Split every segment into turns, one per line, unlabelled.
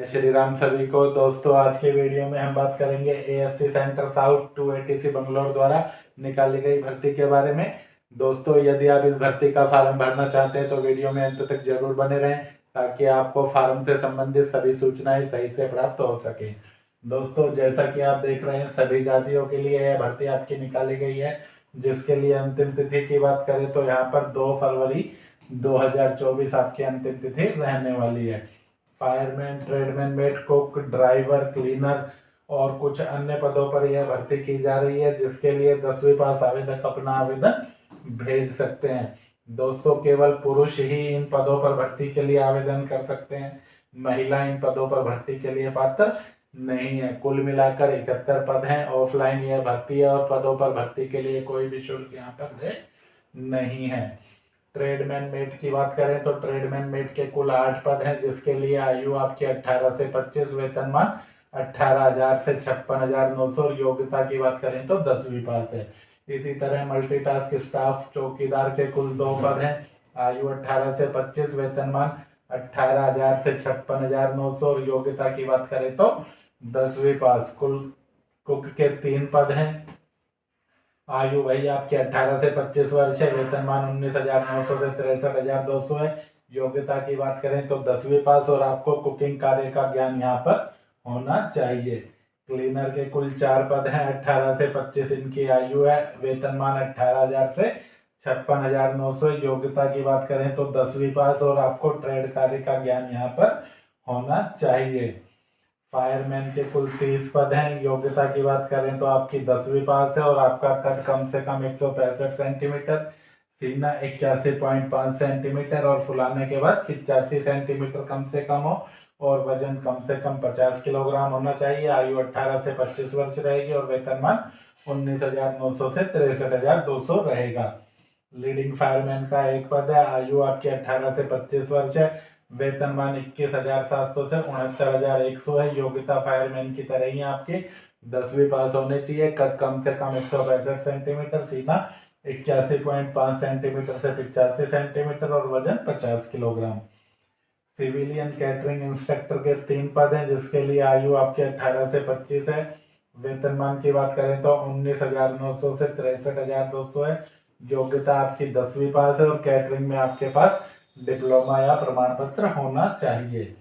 जय श्री राम सभी को। दोस्तों आज के वीडियो में हम बात करेंगे एएससी सेंटर साउथ 280 बंगलोर द्वारा निकाली गई भर्ती के बारे में। दोस्तों यदि आप इस भर्ती का फॉर्म भरना चाहते हैं तो वीडियो में अंत तक जरूर बने रहें ताकि आपको फॉर्म से संबंधित सभी सूचनाएं सही से प्राप्त हो सके। दोस्तों जैसा कि आप देख रहे हैं सभी जातियों के लिए यह भर्ती आपकी निकाली गई है, जिसके लिए अंतिम तिथि की बात करें तो यहाँ पर 2 फरवरी 2024 आपकी अंतिम तिथि रहने वाली है। Fireman, tradesman, mate, cook, driver, cleaner और कुछ अन्य पदों पर यह भर्ती की जा रही है, जिसके लिए 10वीं पास आवेदक अपना आवेदन भेज सकते हैं। दोस्तों केवल पुरुष ही इन पदों पर भर्ती के लिए आवेदन कर सकते हैं, महिला इन पदों पर भर्ती के लिए पात्र नहीं है। कुल मिलाकर 71 पद हैं। ऑफलाइन यह भर्ती है और पदों पर भर्ती के लिए कोई भी शुल्क यहाँ पर दे नहीं है। ट्रेडमैन मेट की बात करें तो ट्रेडमैन मेट के कुल 8 पद हैं, जिसके लिए आयु आपकी 18 से 25, वेतनमान 18,000 से 56,900 और योग्यता की बात करें तो 10वीं पास है। इसी तरह मल्टीटास्क स्टाफ चौकीदार के कुल 2 पद हैं, आयु 18 से 25, वेतनमान 18,000 से 56,900 और योग्यता की बात करें तो 10वीं पास। कुल कुक के 3 पद हैं, आयु वही आपके 18 से 25 वर्ष है, वेतनमान 19,900 से 63,200 है। योग्यता की बात करें तो 10वीं पास और आपको कुकिंग कार्य का ज्ञान यहाँ पर होना चाहिए। क्लीनर के कुल 4 पद हैं, 18 से 25 इनकी आयु है, वेतनमान 18,000 से 56,900। योग्यता की बात करें तो 10वीं पास और आपको ट्रेड कार्य का ज्ञान यहाँ पर होना चाहिए। फायरमैन के कुल 30 पद हैं, योग्यता की बात करें तो आपकी 10वीं पास है और आपका कद कम से कम 165 सेंटीमीटर, सीना 81.5 सेंटीमीटर और फुलाने के बाद 85 सेंटीमीटर कम से कम हो और वजन कम से कम 50 किलोग्राम होना चाहिए। आयु 18 से 25 वर्ष रहेगी और वेतनमान 19,900 से 63,200 रहेगा। लीडिंग फायरमैन का 1 पद है, आयु आपकी 18 से 25 वर्ष है, वेतनमान 21,700 से 69,100 है। योग्यता फायरमैन की तरह ही आपकी 10वीं पास होनी चाहिए। कद कम से कम 165 सेंटीमीटर, सीना 81.5 सेंटीमीटर से 85 सेंटीमीटर और वजन 50 किलोग्राम। सिविलियन कैटरिंग इंस्ट्रक्टर के 3 पद हैं, जिसके लिए आयु आपकी 18 से 25 है, वेतनमान की बात करें तो 19,900 से 63,200 है। योग्यता आपकी 10वीं पास है और कैटरिंग में आपके पास डिप्लोमा या प्रमाण पत्र होना चाहिए।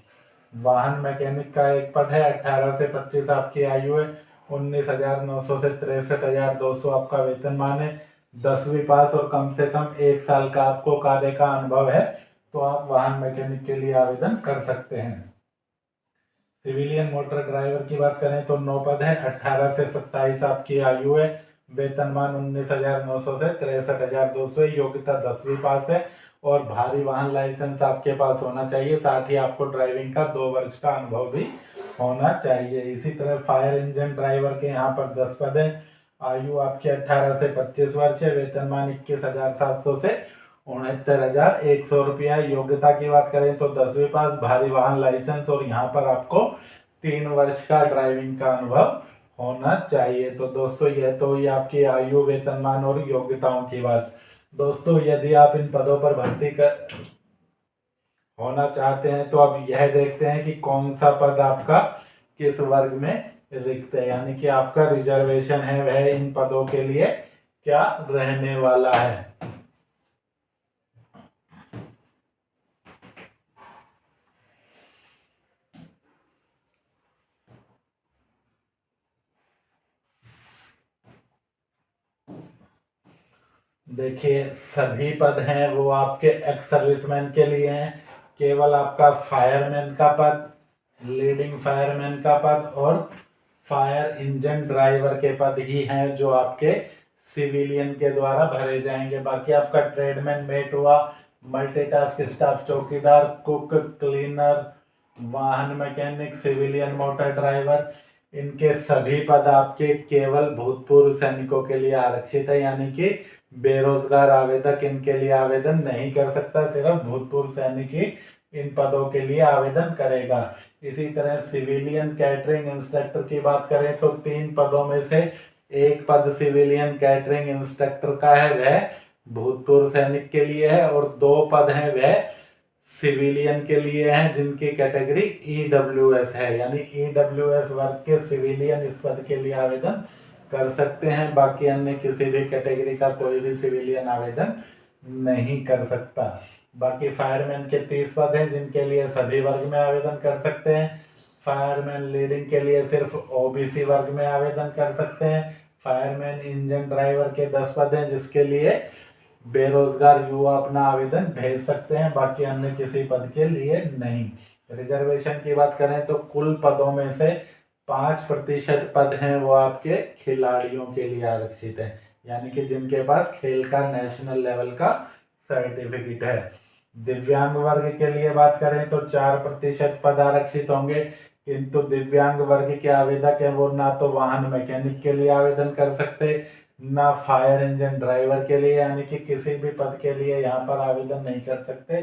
वाहन मैकेनिक का 1 पद है, 18 से 25 आपकी आयु है, 19,900 से 63,200 आपका वेतनमान है। 10वीं पास और कम से कम 1 साल का आपको कार्य का अनुभव है तो आप वाहन मैकेनिक के लिए आवेदन कर सकते हैं। सिविलियन मोटर ड्राइवर की बात करें तो 9 पद है, 18 से 27 आपकी आयु है, वेतनमान 19,900 से 63,200। योग्यता 10वीं पास है और भारी वाहन लाइसेंस आपके पास होना चाहिए, साथ ही आपको ड्राइविंग का 2 वर्ष का अनुभव भी होना चाहिए। इसी तरह फायर इंजन ड्राइवर के यहाँ पर 10 पद हैं, आयु आपकी 18 से 25 वर्ष है, वेतनमान 21,700 से 69,100 रुपया। योग्यता की बात करें तो 10वीं पास, भारी वाहन लाइसेंस और यहाँ पर आपको 3 वर्ष का ड्राइविंग का अनुभव होना चाहिए। तो दोस्तों यह तो ये आपकी आयु, वेतनमान और योग्यताओं की बात। दोस्तों यदि आप इन पदों पर भर्ती कर होना चाहते हैं तो अब यह देखते हैं कि कौन सा पद आपका किस वर्ग में रिक्त है, यानी कि आपका रिजर्वेशन है वह इन पदों के लिए क्या रहने वाला है। देखिए सभी पद हैं वो आपके एक्स सर्विसमैन के लिए हैं। केवल आपका फायरमैन का पद, लीडिंग फायरमैन का पद और फायर इंजन ड्राइवर के पद ही हैं जो आपके सिविलियन के द्वारा भरे जाएंगे। बाकी आपका ट्रेडमैन मेट हुआ, मल्टीटास्क स्टाफ चौकीदार, कुक, क्लीनर, वाहन मैकेनिक, सिविलियन मोटर ड्राइवर, इनके सभी पद आपके केवल भूतपूर्व सैनिकों के लिए आरक्षित है, यानी कि बेरोजगार आवेदक इनके लिए आवेदन नहीं कर सकता, सिर्फ भूतपूर्व सैनिक ही इन पदों के लिए आवेदन करेगा। इसी तरह सिविलियन कैटरिंग इंस्ट्रक्टर की बात करें तो 3 पदों में से 1 पद सिविलियन कैटरिंग इंस्ट्रक्टर का है, वह भूतपूर्व सैनिक के लिए है और 2 पद हैं वह सिविलियन के लिए हैं जिनकी कैटेगरी EWS है, यानी EWS वर्ग के सिविलियन इस पद के लिए आवेदन कर सकते हैं। बाकी अन्य किसी भी कैटेगरी का कोई भी सिविलियन आवेदन नहीं कर सकता। बाकी फायरमैन के 30 पद हैं जिनके लिए सभी वर्ग में आवेदन कर सकते हैं। फायरमैन लीडिंग के लिए सिर्फ OBC वर्ग में आवेदन कर सकते हैं। फायरमैन इंजन ड्राइवर के 10 पद हैं जिसके लिए बेरोजगार युवा अपना आवेदन भेज सकते हैं, बाकी अन्य किसी पद के लिए नहीं। रिजर्वेशन की बात करें तो कुल पदों में से 5% पद हैं वो आपके खिलाड़ियों के लिए आरक्षित है, यानी कि जिनके पास खेल का नेशनल लेवल का सर्टिफिकेट है। दिव्यांग वर्ग के लिए बात करें तो 4% पद आरक्षित होंगे, किंतु दिव्यांग वर्ग के आवेदक है वो ना तो वाहन मैकेनिक के लिए आवेदन कर सकते, ना फायर इंजन ड्राइवर के लिए, यानी कि किसी भी पद के लिए यहाँ पर आवेदन नहीं कर सकते।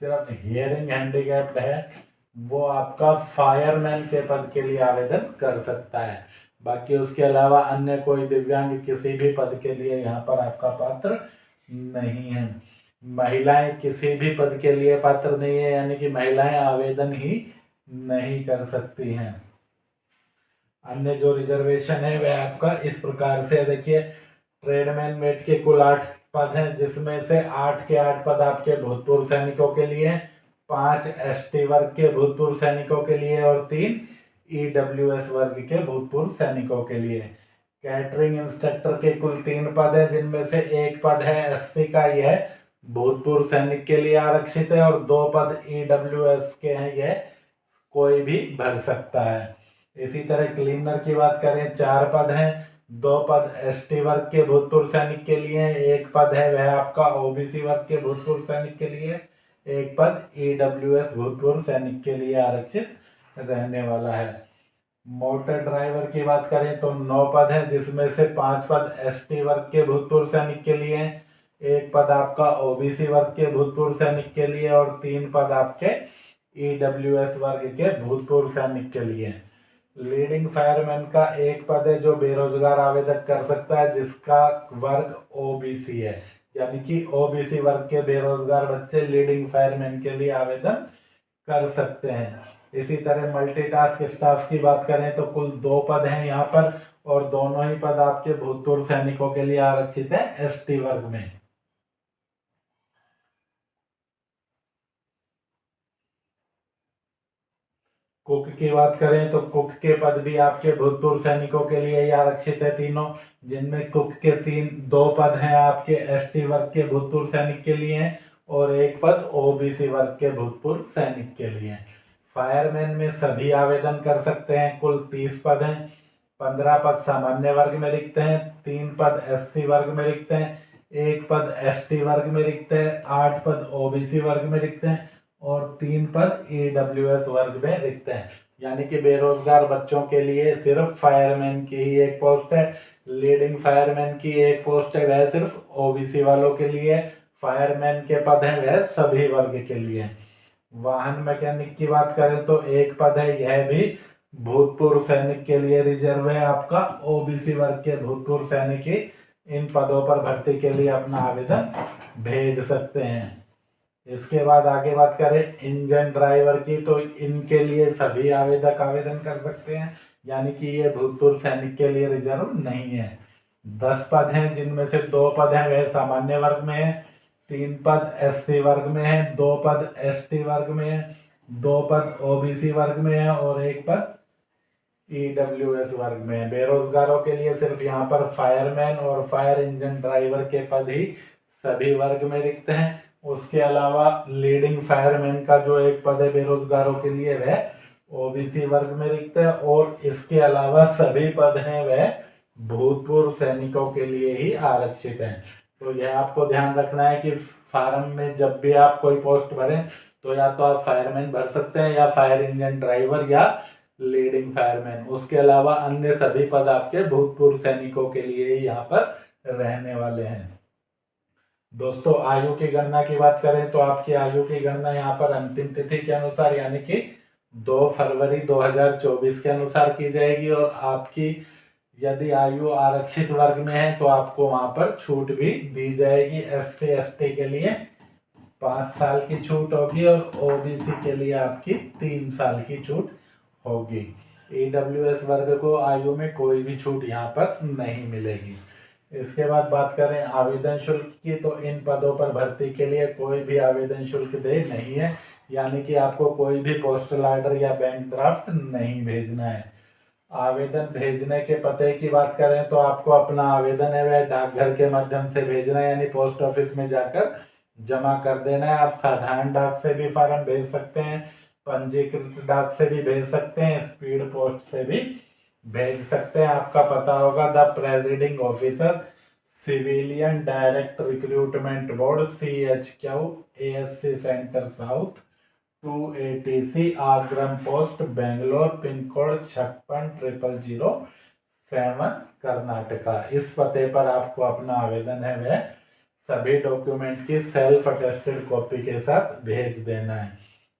सिर्फ हियरिंग हैंडीकैप्ड है वो आपका फायरमैन के पद के लिए आवेदन कर सकता है। बाकी उसके अलावा अन्य कोई दिव्यांग किसी भी पद के लिए यहाँ पर आपका पात्र नहीं है। महिलाएं किसी भी पद के लिए पात्र नहीं है, यानी कि महिलाएं आवेदन ही नहीं कर सकती हैं। अन्य जो रिजर्वेशन है वह आपका इस प्रकार से देखिए, ट्रेडमैन मेट के कुल 8 पद हैं जिसमें से 8 के 8 पद आपके भूतपूर्व सैनिकों के लिए, 5 ST वर्ग के भूतपूर्व सैनिकों के लिए और 3 EWS वर्ग के भूतपूर्व सैनिकों के लिए। कैटरिंग इंस्ट्रक्टर के कुल 3 पद हैं जिनमें से 1 पद है SC का, यह भूतपूर्व सैनिक के लिए आरक्षित है, और 2 पद EWS के हैं, यह कोई भी भर सकता है। इसी तरह क्लीनर की बात करें 4 पद हैं, 2 पद ST वर्ग के भूतपूर्व सैनिक के लिए, 1 पद है वह आपका OBC वर्ग के भूतपूर्व सैनिक के लिए, 1 पद EWS भूतपूर्व सैनिक के लिए आरक्षित रहने वाला है। मोटर ड्राइवर की बात करें तो 9 पद हैं जिसमें से 5 पद ST वर्ग के भूतपूर्व सैनिक के लिए, 1 पद आपका OBC वर्ग के भूतपूर्व सैनिक के लिए और 3 पद आपके EWS वर्ग के भूतपूर्व सैनिक के लिए। लीडिंग फायरमैन का 1 पद है जो बेरोजगार आवेदक कर सकता है जिसका वर्ग OBC है, यानी कि OBC वर्ग के बेरोजगार बच्चे लीडिंग फायरमैन के लिए आवेदन कर सकते हैं। इसी तरह मल्टीटास्क स्टाफ की बात करें तो कुल 2 पद हैं यहाँ पर, और दोनों ही पद आपके भूतपूर्व सैनिकों के लिए आरक्षित है ST वर्ग में। कुक की बात करें तो कुक के पद भी आपके भूतपूर्व सैनिकों के लिए ही आरक्षित है तीनों, जिनमें कुक के 2 पद हैं आपके ST वर्ग के भूतपूर्व सैनिक के लिए और 1 पद OBC वर्ग के भूतपूर्व सैनिक के लिए। फायरमैन में सभी आवेदन कर सकते हैं, कुल 30 पद हैं, 15 पद सामान्य वर्ग में रिक्त हैं, 3 पद SC वर्ग में रिक्त हैं, 1 पद ST वर्ग में रिक्त है, 8 पद OBC वर्ग में रिक्त हैं और 3 पद EWS वर्ग में रिक्त हैं। यानी कि बेरोजगार बच्चों के लिए सिर्फ फायरमैन की ही 1 पोस्ट है, लीडिंग फायरमैन की 1 पोस्ट है, वह सिर्फ OBC वालों के लिए। फायरमैन के पद हैं वह सभी वर्ग के लिए। वाहन मैकेनिक की बात करें तो 1 पद है, यह भी भूतपूर्व सैनिक के लिए रिजर्व है आपका। OBC वर्ग के भूतपूर्व सैनिक ही इन पदों पर भर्ती के लिए अपना आवेदन भेज सकते हैं। इसके बाद आगे बात करें इंजन ड्राइवर की, तो इनके लिए सभी आवेदक आवेदन कर सकते हैं, यानी कि ये भूतपूर्व सैनिक के लिए रिजर्व नहीं है। 10 पद हैं जिनमें से 2 पद हैं वह सामान्य वर्ग में है, 3 पद SC वर्ग में है, 2 पद ST वर्ग में है, 2 पद OBC वर्ग में है और 1 पद EWS वर्ग में है। बेरोजगारों के लिए सिर्फ यहाँ पर फायरमैन और फायर इंजन ड्राइवर के पद ही सभी वर्ग में रिक्त हैं। उसके अलावा लीडिंग फायरमैन का जो 1 पद है बेरोजगारों के लिए वह OBC वर्ग में रिक्त है, और इसके अलावा सभी पद हैं वह भूतपूर्व सैनिकों के लिए ही आरक्षित हैं। तो यह आपको ध्यान रखना है कि फार्म में जब भी आप कोई पोस्ट भरें तो या तो आप फायरमैन भर सकते हैं या फायर इंजन ड्राइवर या लीडिंग फायरमैन। उसके अलावा अन्य सभी पद आपके भूतपूर्व सैनिकों के लिए ही यहाँ पर रहने वाले हैं। दोस्तों आयु की गणना की बात करें तो आपकी आयु की गणना यहाँ पर अंतिम तिथि के अनुसार यानी कि 2 फरवरी 2024 के अनुसार की जाएगी, और आपकी यदि आयु आरक्षित वर्ग में है तो आपको वहां पर छूट भी दी जाएगी SC ST के लिए। 5 साल की छूट होगी और ओबीसी के लिए आपकी 3 साल की छूट होगी। ईडब्ल्यूएस वर्ग को आयु में कोई भी छूट यहाँ पर नहीं मिलेगी। इसके बाद बात करें आवेदन शुल्क की, तो इन पदों पर भर्ती के लिए कोई भी आवेदन शुल्क देय नहीं है, यानी कि आपको कोई भी पोस्टल ऑर्डर या बैंक ड्राफ्ट नहीं भेजना है। आवेदन भेजने के पते की बात करें तो आपको अपना आवेदन है वह डाकघर के माध्यम से भेजना है, यानी पोस्ट ऑफिस में जाकर जमा कर देना है। आप साधारण डाक से भी फार्म भेज सकते हैं, पंजीकृत डाक से भी भेज सकते हैं, स्पीड पोस्ट से भी भेज सकते हैं। आपका पता होगा the presiding officer civilian direct recruitment board CHQ ASC centre south 280 Agram post Bangalore pin code 560007 Karnataka. इस पते पर आपको अपना आवेदन है वह सभी डॉक्यूमेंट की सेल्फ अटेस्टेड कॉपी के साथ भेज देना है।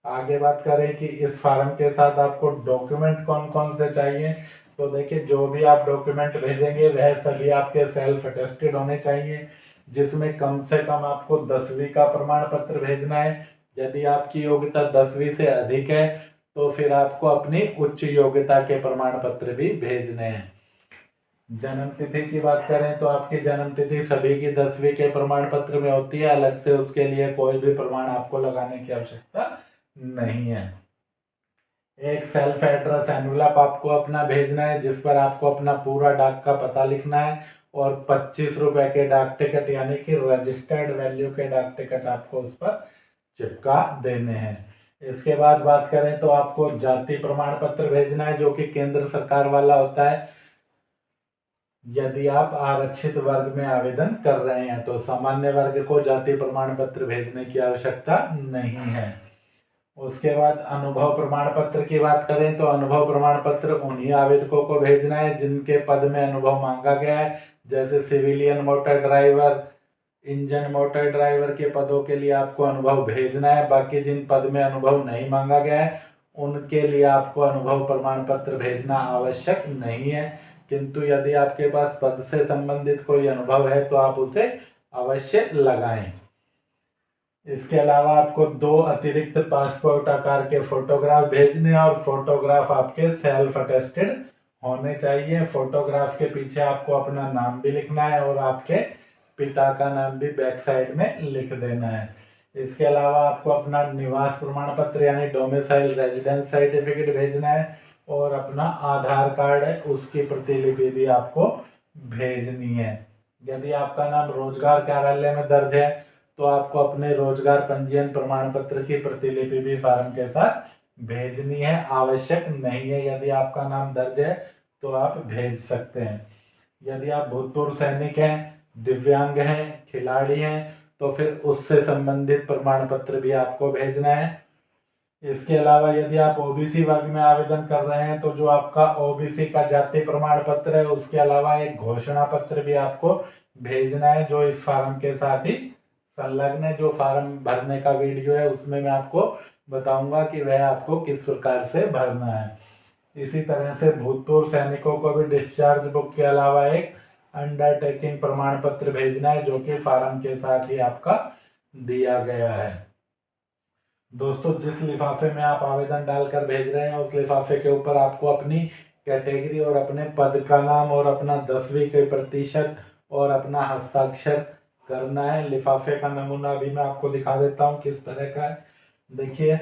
आगे बात करें कि इस फॉर्म के साथ आपको डॉक्यूमेंट कौन कौन से चाहिए, तो देखिए जो भी आप डॉक्यूमेंट भेजेंगे वह सभी आपके सेल्फ अटेस्टेड होने चाहिए, जिसमें कम से कम आपको 10वीं का प्रमाण पत्र भेजना है। यदि आपकी योग्यता 10वीं से अधिक है तो फिर आपको अपनी उच्च योग्यता के प्रमाण पत्र भी भेजने हैं। जन्म तिथि की बात करें तो आपकी जन्म तिथि सभी की 10वीं के प्रमाण पत्र में होती है, अलग से उसके लिए कोई भी प्रमाण आपको लगाने की आवश्यकता नहीं है। एक सेल्फ एड्रेस एनवलप आपको अपना भेजना है, जिस पर आपको अपना पूरा डाक का पता लिखना है और 25 रुपए के डाक टिकट यानी कि रजिस्टर्ड वैल्यू के डाक टिकट आपको उस पर चिपका देने हैं। इसके बाद बात करें तो आपको जाति प्रमाण पत्र भेजना है, जो कि केंद्र सरकार वाला होता है। यदि आप आरक्षित वर्ग में आवेदन कर रहे हैं तो सामान्य वर्ग को जाति प्रमाण पत्र भेजने की आवश्यकता नहीं है। उसके बाद अनुभव प्रमाण पत्र की बात करें तो अनुभव प्रमाण पत्र उन्हीं आवेदकों को भेजना है जिनके पद में अनुभव मांगा गया है, जैसे civilian motor driver, engine motor driver के पदों के लिए आपको अनुभव भेजना है। बाकी जिन पद में अनुभव नहीं मांगा गया है उनके लिए आपको अनुभव प्रमाण पत्र भेजना आवश्यक नहीं है, किंतु यदि आपके पास पद से संबंधित कोई अनुभव है तो आप उसे अवश्य लगाएं। इसके अलावा आपको 2 अतिरिक्त पासपोर्ट आकार के फोटोग्राफ भेजने और फोटोग्राफ आपके सेल्फ अटेस्टेड होने चाहिए। फोटोग्राफ के पीछे आपको अपना नाम भी लिखना है और आपके पिता का नाम भी बैक साइड में लिख देना है। इसके अलावा आपको अपना निवास प्रमाण पत्र यानी डोमिसाइल रेजिडेंस सर्टिफिकेट भेजना है और अपना आधार कार्ड है उसकी प्रतिलिपि भी आपको भेजनी है। यदि आपका नाम रोजगार कार्यालय में दर्ज है तो आपको अपने रोजगार पंजीयन प्रमाण पत्र की प्रतिलिपि भी फॉर्म के साथ भेजनी है। आवश्यक नहीं है, यदि आपका नाम दर्ज है तो आप भेज सकते हैं। यदि आप भूतपूर्व सैनिक हैं, दिव्यांग हैं, खिलाड़ी हैं तो फिर उससे संबंधित प्रमाण पत्र भी आपको भेजना है। इसके अलावा यदि आप ओबीसी वर्ग में आवेदन कर रहे हैं तो जो आपका ओबीसी का जाति प्रमाण पत्र है उसके अलावा एक घोषणा पत्र भी आपको भेजना है, जो इस फॉर्म के साथ ही संलग्न है। जो फॉर्म भरने का वीडियो है उसमें मैं आपको बताऊंगा कि वह आपको किस प्रकार से भरना है। इसी तरह से भूतपूर्व सैनिकों को भी डिस्चार्ज बुक के अलावा एक अंडरटेकिंग प्रमाण पत्र भेजना है, जो कि फॉर्म के साथ ही आपका दिया गया है। दोस्तों, जिस लिफाफे में आप आवेदन डालकर भेज रहे हैं उस लिफाफे के ऊपर आपको अपनी कैटेगरी और अपने पद का नाम और अपना 10वीं के प्रतिशत और अपना हस्ताक्षर करना है। लिफाफे का नमूना भी मैं आपको दिखा देता हूँ किस तरह का है। देखिए,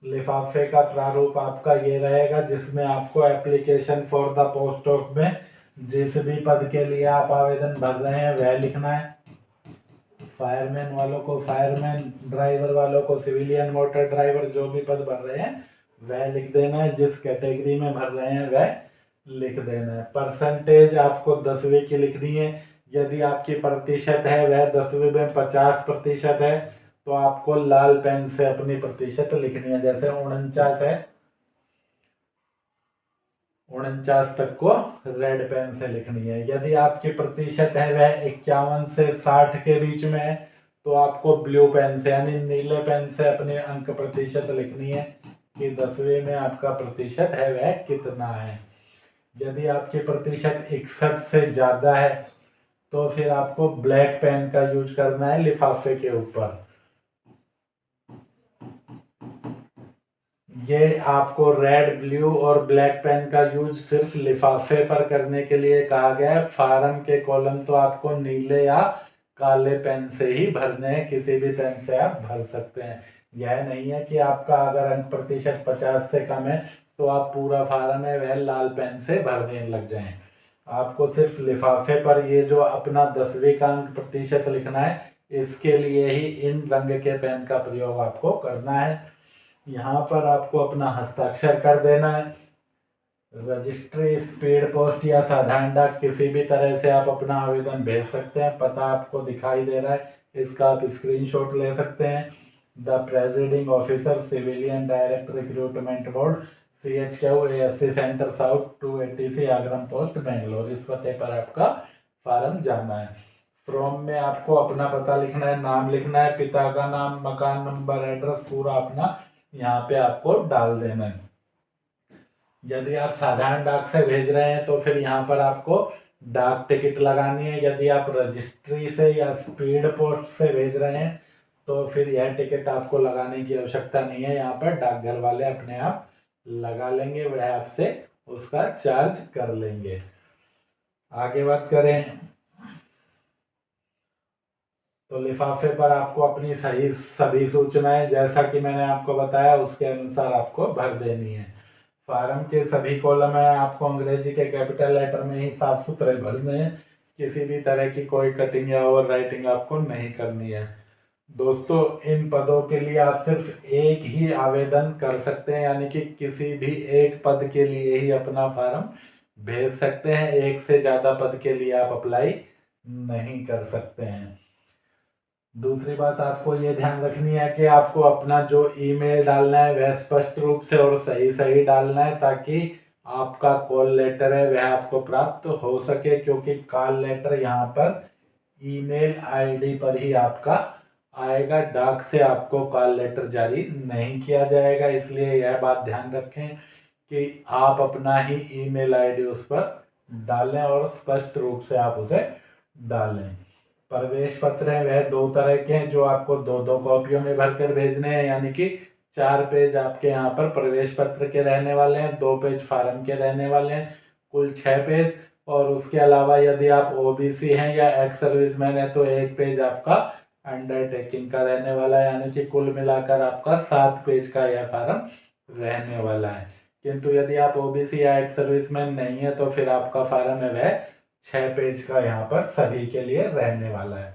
लिफाफे का प्रारूप आपका ये रहेगा, जिसमें आपको application for the post of में जिस भी पद के लिए आप आवेदन भर रहे हैं वह लिखना है। फायरमैन वालों को फायरमैन, ड्राइवर वालों को सिविलियन मोटर ड्राइवर, जो भी पद भर रहे हैं वह लिख देना है। जिस कैटेगरी में भर रहे हैं वह लिख देना है। परसेंटेज आपको 10वीं की लिखनी है। यदि आपकी प्रतिशत है वह 10वीं में 50% है तो आपको लाल पेन से अपनी प्रतिशत लिखनी है। जैसे 49 है, 49 तक को रेड पेन से लिखनी है। यदि आपकी प्रतिशत है वह 51 से 60 के बीच में है तो आपको ब्लू पेन से यानी नीले पेन से अपने अंक प्रतिशत लिखनी है कि 10वीं में आपका प्रतिशत है वह कितना है। यदि आपकी प्रतिशत 61 से ज़्यादा है तो फिर आपको ब्लैक पेन का यूज करना है लिफाफे के ऊपर। ये आपको रेड, ब्लू और ब्लैक पेन का यूज सिर्फ लिफाफे पर करने के लिए कहा गया है। फार्म के कॉलम तो आपको नीले या काले पेन से ही भरने हैं, किसी भी पेन से आप भर सकते हैं। यह नहीं है कि आपका अगर अंक प्रतिशत 50 से कम है तो आप पूरा फार्म है वह लाल पेन से भरने लग जाएं। आपको सिर्फ लिफाफे पर ये जो अपना 10वीं का अंक प्रतिशत लिखना है, इसके लिए ही इन रंग के पेन का प्रयोग आपको करना है। यहाँ पर आपको अपना हस्ताक्षर कर देना है। रजिस्ट्री, स्पीड पोस्ट या साधारण डाक किसी भी तरह से आप अपना आवेदन भेज सकते हैं। पता आपको दिखाई दे रहा है, इसका आप स्क्रीनशॉट ले सकते हैं। The presiding officer, civilian direct recruitment board, CHQ ASC centre south 280C Agram post Bangalore, इस पते पर आपका फार्म जाना है। फॉर्म में आपको अपना पता लिखना है, नाम लिखना है, पिता का नाम, मकान नंबर, एड्रेस पूरा अपना यहाँ पे आपको डाल देना है। यदि आप साधारण डाक से भेज रहे हैं तो फिर यहाँ पर आपको डाक टिकट लगानी है। यदि आप रजिस्ट्री से या स्पीड पोस्ट से भेज रहे हैं तो फिर यह टिकट आपको लगाने की आवश्यकता नहीं है। यहाँ पर डाकघर वाले अपने आप लगा लेंगे, वह आपसे उसका चार्ज कर लेंगे। आगे बात करें तो लिफाफे पर आपको अपनी सही सभी सूचनाएं जैसा कि मैंने आपको बताया उसके अनुसार आपको भर देनी है। फार्म के सभी कॉलम है आपको अंग्रेजी के कैपिटल लेटर में ही साफ सुथरे भरने हैं। किसी भी तरह की कोई कटिंग या ओवर राइटिंग आपको नहीं करनी है। दोस्तों, इन पदों के लिए आप सिर्फ एक ही आवेदन कर सकते हैं, यानी कि किसी भी एक पद के लिए ही अपना फार्म भेज सकते हैं। एक से ज़्यादा पद के लिए आप अप्लाई नहीं कर सकते हैं। दूसरी बात आपको ये ध्यान रखनी है कि आपको अपना जो ईमेल डालना है वह स्पष्ट रूप से और सही सही डालना है, ताकि आपका कॉल लेटर है वह आपको प्राप्त हो सके, क्योंकि कॉल लेटर यहाँ पर ईमेल आईडी पर ही आपका आएगा। डाक से आपको कॉल लेटर जारी नहीं किया जाएगा, इसलिए यह बात ध्यान रखें कि आप अपना ही ईमेल आईडी उस पर डालें और स्पष्ट रूप से आप उसे डालें। प्रवेश पत्र है वह 2 तरह के हैं जो आपको 2-2 कॉपियों में भरकर भेजने हैं, यानी कि 4 पेज आपके यहाँ पर प्रवेश पत्र के रहने वाले हैं, 2 पेज फार्म के रहने वाले हैं, कुल 6 पेज। और उसके अलावा यदि आप OBC हैं या एक्स सर्विसमैन है तो 1 पेज आपका अंडरटेकिंग का रहने वाला है, यानी कि कुल मिलाकर आपका 7 पेज का यह फार्म रहने वाला है। किंतु यदि आप OBC या एक्स सर्विसमैन नहीं है तो फिर आपका फार्म है वह 6 पेज का यहाँ पर सभी के लिए रहने वाला है।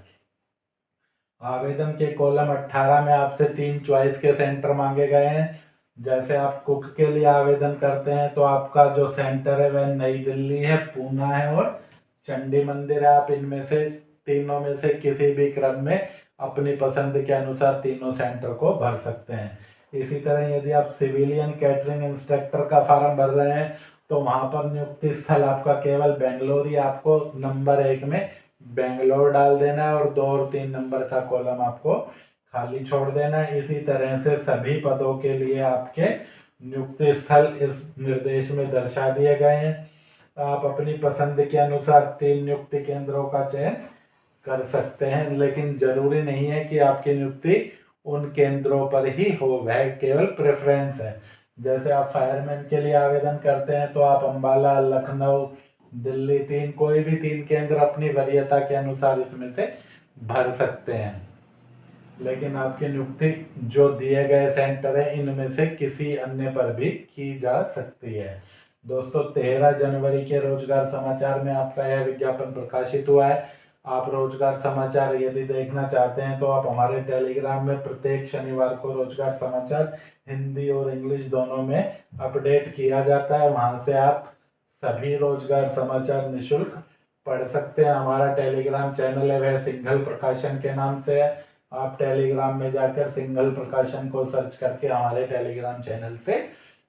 आवेदन के कॉलम 18 में आपसे 3 चॉइस के सेंटर मांगे गए हैं। जैसे आप कुक के लिए आवेदन करते हैं तो आपका जो सेंटर है वह नई दिल्ली है, पूना है और चंडी मंदिर है। आप इनमें से तीनों में से किसी भी क्रम में अपनी पसंद के अनुसार तीनों सेंटर को भर सकते हैं। इसी तरह यदि आप सिविलियन कैटरिंग इंस्ट्रक्टर का फॉर्म भर रहे हैं तो वहाँ पर नियुक्ति स्थल आपका केवल बेंगलोर ही आपको नंबर 1 में बेंगलोर डाल देना है और 2 और 3 नंबर का कॉलम आपको खाली छोड़ देना है। इसी तरह से सभी पदों के लिए आपके नियुक्ति स्थल इस निर्देश में दर्शा दिए गए हैं। आप अपनी पसंद के अनुसार 3 नियुक्ति केंद्रों का चयन कर सकते हैं, लेकिन जरूरी नहीं है कि आपकी नियुक्ति उन केंद्रों पर ही हो, वह केवल प्रेफरेंस है। जैसे आप फायरमैन के लिए आवेदन करते हैं तो आप अंबाला, लखनऊ, दिल्ली, कोई भी 3 केंद्र अपनी वरीयता के अनुसार इसमें से भर सकते हैं, लेकिन आपकी नियुक्ति जो दिए गए सेंटर है इनमें से किसी अन्य पर भी की जा सकती है। दोस्तों, 13 जनवरी के रोजगार समाचार में आपका यह विज्ञापन प्रकाशित हुआ है। आप रोजगार समाचार यदि देखना चाहते हैं तो आप हमारे टेलीग्राम में प्रत्येक शनिवार को रोजगार समाचार हिंदी और इंग्लिश दोनों में अपडेट किया जाता है। वहां से आप सभी रोजगार समाचार निःशुल्क पढ़ सकते हैं। हमारा टेलीग्राम चैनल है वह सिंघल प्रकाशन के नाम से है। आप टेलीग्राम में जाकर सिंघल प्रकाशन को सर्च करके हमारे टेलीग्राम चैनल से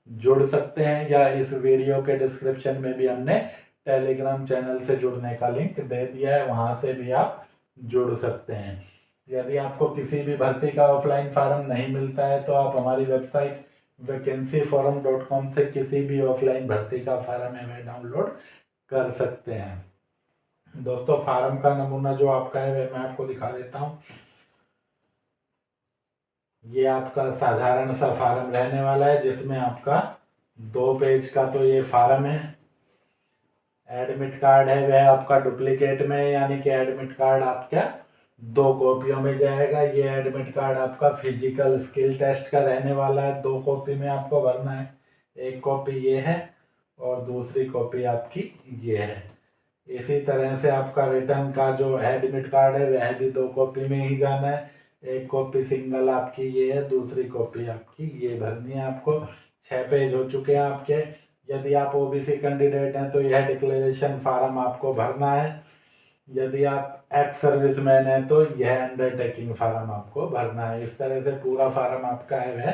जुड़ सकते हैं, या इस वीडियो के डिस्क्रिप्शन में भी हमने टेलीग्राम चैनल से जुड़ने का लिंक दे दिया है, वहां से भी आप जुड़ सकते हैं। यदि आपको किसी भी भर्ती का ऑफलाइन फॉर्म नहीं मिलता है तो आप हमारी वेबसाइट vacancyforum.com से किसी भी ऑफलाइन भर्ती का फॉर्म है वह डाउनलोड कर सकते हैं। दोस्तों, फार्म का नमूना जो आपका है वह मैं आपको दिखा देता हूँ। ये आपका साधारण सा फार्म रहने वाला है, जिसमें आपका 2 पेज का तो ये फार्म है। एडमिट कार्ड है वह आपका डुप्लीकेट में, यानी कि एडमिट कार्ड आपका 2 कॉपियों में जाएगा। ये एडमिट कार्ड आपका फिजिकल स्किल टेस्ट का रहने वाला है, 2 कॉपी में आपको भरना है। एक कॉपी ये है और दूसरी कॉपी आपकी ये है। इसी तरह से आपका रिटर्न का जो एडमिट कार्ड है वह भी 2 कॉपी में ही जाना है। एक कॉपी सिंगल आपकी ये है, दूसरी कॉपी आपकी ये भरनी है आपको। 6 पेज हो चुके हैं आपके। यदि आप ओबीसी कैंडिडेट हैं तो यह डिक्लेरेशन फार्म आपको भरना है। यदि आप एक्स सर्विसमैन हैं तो यह अंडरटेकिंग फार्म आपको भरना है। इस तरह से पूरा फार्म आपका है वह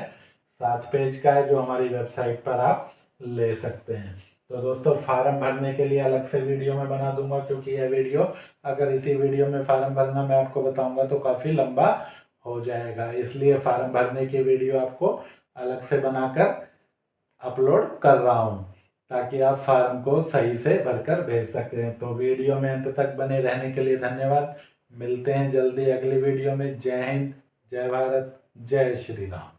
7 पेज का है, जो हमारी वेबसाइट पर आप ले सकते हैं। तो दोस्तों, फार्म भरने के लिए अलग से वीडियो में बना दूंगा, क्योंकि यह वीडियो अगर इसी वीडियो में फार्म भरना मैं आपको बताऊंगा तो काफ़ी लंबा हो जाएगा। इसलिए फार्म भरने की वीडियो आपको अलग से बनाकर अपलोड कर रहा हूँ, ताकि आप फार्म को सही से भरकर भेज सकें। तो वीडियो में अंत तक बने रहने के लिए धन्यवाद। मिलते हैं जल्दी अगली वीडियो में। जय हिंद, जय भारत, जय श्री राम।